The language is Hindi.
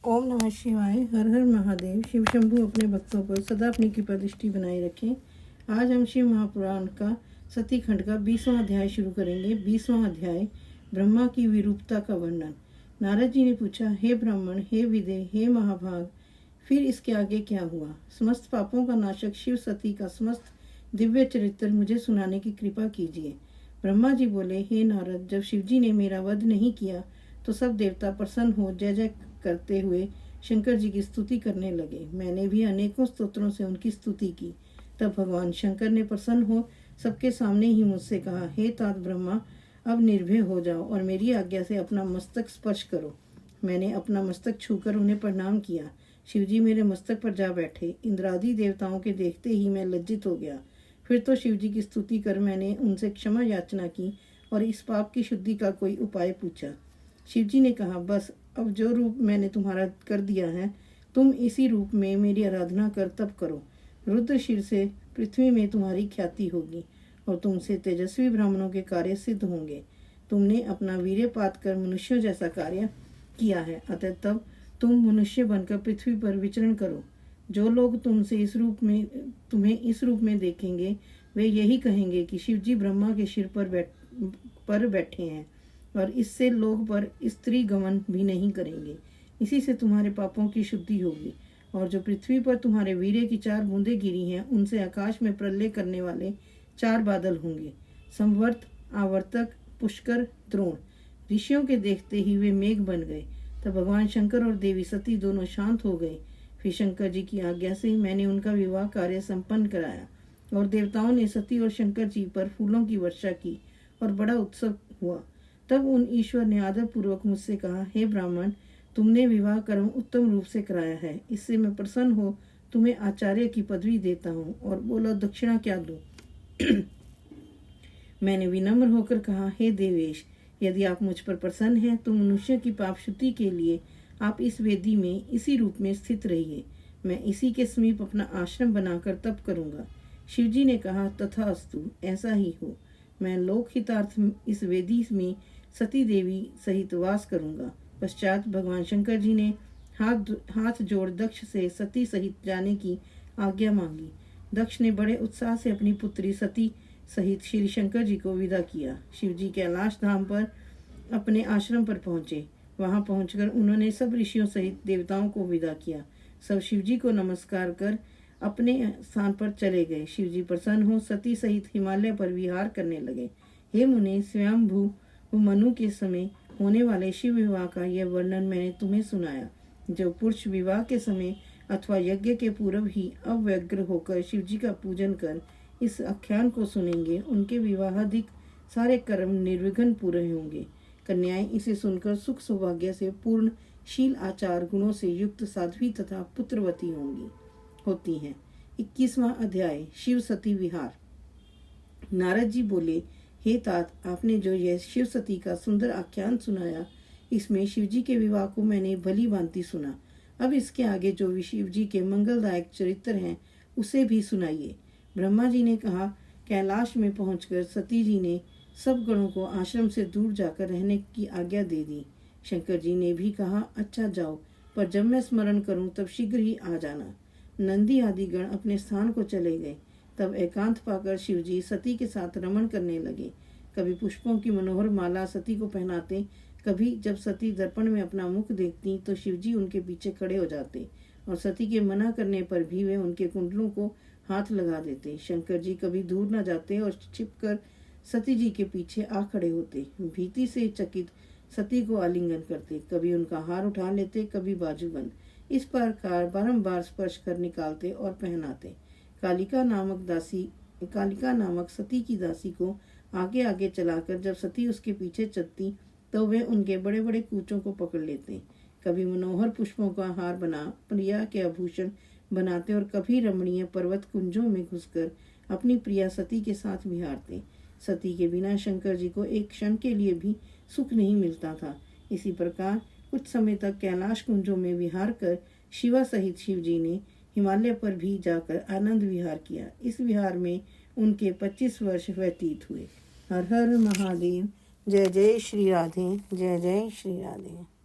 ओम नमः शिवाय। हर हर महादेव। शिव शंभु अपने भक्तों पर सदा अपनी कृपा दृष्टि बनाए रखें। आज हम शिव महापुराण का सती खंड का 20वां अध्याय शुरू करेंगे। 20वां अध्याय, ब्रह्मा की विरूपता का वर्णन। नारद जी ने पूछा, हे ब्राह्मण, हे विदे, हे महाभाग, फिर इसके आगे क्या हुआ? समस्त पापों का नाशक शिव सती का समस्त दिव्य चरित्र मुझे सुनाने की कृपा कीजिए। ब्रह्मा जी बोले, हे नारद, जब शिवजी ने मेरा वध नहीं किया तो सब देवता प्रसन्न हो जय जय करते हुए शंकर जी की स्तुति करने लगे। मैंने भी अनेकों स्तोत्रों से उनकी स्तुति की। तब भगवान शंकर ने प्रसन्न हो सबके सामने ही मुझसे कहा, हे तात ब्रह्मा, अब निर्भय हो जाओ और मेरी आज्ञा से अपना मस्तक स्पर्श करो। मैंने अपना मस्तक छूकर उन्हें प्रणाम किया। शिवजी मेरे मस्तक पर जा बैठे। इंद्रादि देवताओं के देखते ही मैं लज्जित हो गया। फिर तो शिवजी की स्तुति कर मैंने उनसे क्षमा याचना की और इस पाप की शुद्धि का कोई उपाय पूछा। शिवजी ने कहा, बस अब जो रूप मैंने तुम्हारा कर दिया है, तुम इसी रूप में मेरी आराधना कर तप करो। रुद्र शिर से पृथ्वी में तुम्हारी ख्याति होगी और तुमसे तेजस्वी ब्राह्मणों के कार्य सिद्ध होंगे। तुमने अपना वीर्यपात कर मनुष्यों जैसा कार्य किया है, अतः तब तुम मनुष्य बनकर पृथ्वी पर विचरण करो। जो लोग तुम्हें इस रूप में देखेंगे वे यही कहेंगे कि शिवजी ब्रह्मा के सिर पर बैठे हैं और इससे लोग पर स्त्री गमन भी नहीं करेंगे। इसी से तुम्हारे पापों की शुद्धि होगी और जो पृथ्वी पर तुम्हारे वीर्य की 4 बूंदें गिरी हैं, उनसे आकाश में प्रलय करने वाले 4 बादल होंगे। संवर्त, आवर्तक, पुष्कर, द्रोण। ऋषियों के देखते ही वे मेघ बन गए। तब भगवान शंकर और देवी सती दोनों शांत हो गए। फिर शंकर जी की आज्ञा से मैंने उनका विवाह कार्य संपन्न कराया और देवताओं ने सती और शंकर जी पर फूलों की वर्षा की और बड़ा उत्सव हुआ। तब उन ईश्वर ने आदर पूर्वक मुझसे कहा, हे ब्राह्मण, तुमने विवाह कर्म उत्तम रूप से कराया है। इससे मैं प्रसन्न हो तुम्हें आचार्य की पदवी देता हूँ। और बोलो, दक्षिणा क्या दूं? मैंने विनम्र होकर कहा, हे देवेश, यदि आप मुझ पर प्रसन्न हैं तो मनुष्य की पाप शुद्धि के लिए आप इस वेदी में इसी रूप में स्थित रहिए। मैं इसी के समीप अपना आश्रम बनाकर तप करूंगा। शिवजी ने कहा, तथास्तु, ऐसा ही हो। मैं लोक हितार्थ इस वेदी में सती देवी सहित वास करूंगा। पश्चात भगवान शंकर जी ने हाथ जोड़ दक्ष से सती सहित जाने की आज्ञा मांगी। दक्ष ने बड़े उत्साह से अपनी पुत्री सती सहित श्री शंकर जी को विदा किया। शिवजी कैलाश धाम पर अपने आश्रम पर पहुंचे। वहां पहुंचकर उन्होंने सब ऋषियों सहित देवताओं को विदा किया। सब शिवजी को नमस्कार कर अपने स्थान पर चले गए। शिवजी प्रसन्न हो सती सहित हिमालय पर विहार करने लगे। हे मुने, स्वयंभू मनु के समय होने वाले शिव विवाह का यह वर्णन मैंने तुम्हें सुनाया। जो पुरुष विवाह के समय अथवा यज्ञ के पूर्व ही अव्यग्र होकर शिवजी का पूजन कर इस आख्यान को सुनेंगे, उनके विवाहादिक सारे कर्म निर्विघ्न पूरे होंगे। कन्याएं इसे सुनकर सुख सौभाग्य से पूर्ण शील आचार गुणों से युक्त साध्वी तथा पुत्रवती होती हैं। 21वां अध्याय, शिव सती विहार। नारद जी बोले, हे तात, आपने जो यह शिव सती का सुंदर आख्यान सुनाया, इसमें शिवजी के विवाह को मैंने भली भांति सुना। अब इसके आगे जो शिवजी के मंगलदायक चरित्र हैं उसे भी सुनाइए। ब्रह्मा जी ने कहा, कैलाश में पहुंचकर सती जी ने सब गणों को आश्रम से दूर जाकर रहने की आज्ञा दे दी। शंकर जी ने भी कहा, अच्छा जाओ, पर जब मैं स्मरण करूं तब शीघ्र ही आ जाना। नंदी आदि गण अपने स्थान को चले गए। तब एकांत पाकर शिवजी सती के साथ रमण करने लगे। कभी पुष्पों की मनोहर माला सती को पहनाते, कभी जब सती दर्पण में अपना मुख देखती तो शिवजी उनके पीछे खड़े हो जाते और सती के मना करने पर भी वे उनके कुंडलों को हाथ लगा देते। शंकर जी कभी दूर न जाते और छिपकर सती जी के पीछे आ खड़े होते। भीति से चकित सती को आलिंगन करते, कभी उनका हार उठा लेते, कभी बाजूबंद। इस प्रकार बारंबार स्पर्श कर निकालते और पहनाते। कालिका नामक सती की दासी को आगे आगे चलाकर जब सती उसके पीछे चलती तो वे उनके बड़े बड़े कूचों को पकड़ लेते। कभी मनोहर पुष्पों का हार बना प्रिया के आभूषण बनाते और कभी रमणीय पर्वत कुंजों में घुसकर अपनी प्रिया सती के साथ विहारते। सती के बिना शंकर जी को एक क्षण के लिए भी सुख नहीं मिलता था। इसी प्रकार कुछ समय तक कैलाश कुंजों में विहार कर शिवा सहित शिव जी ने हिमालय पर भी जाकर आनंद विहार किया। इस विहार में उनके 25 वर्ष व्यतीत हुए। हर हर महादेव। जय जय श्री राधे। जय जय श्री राधे।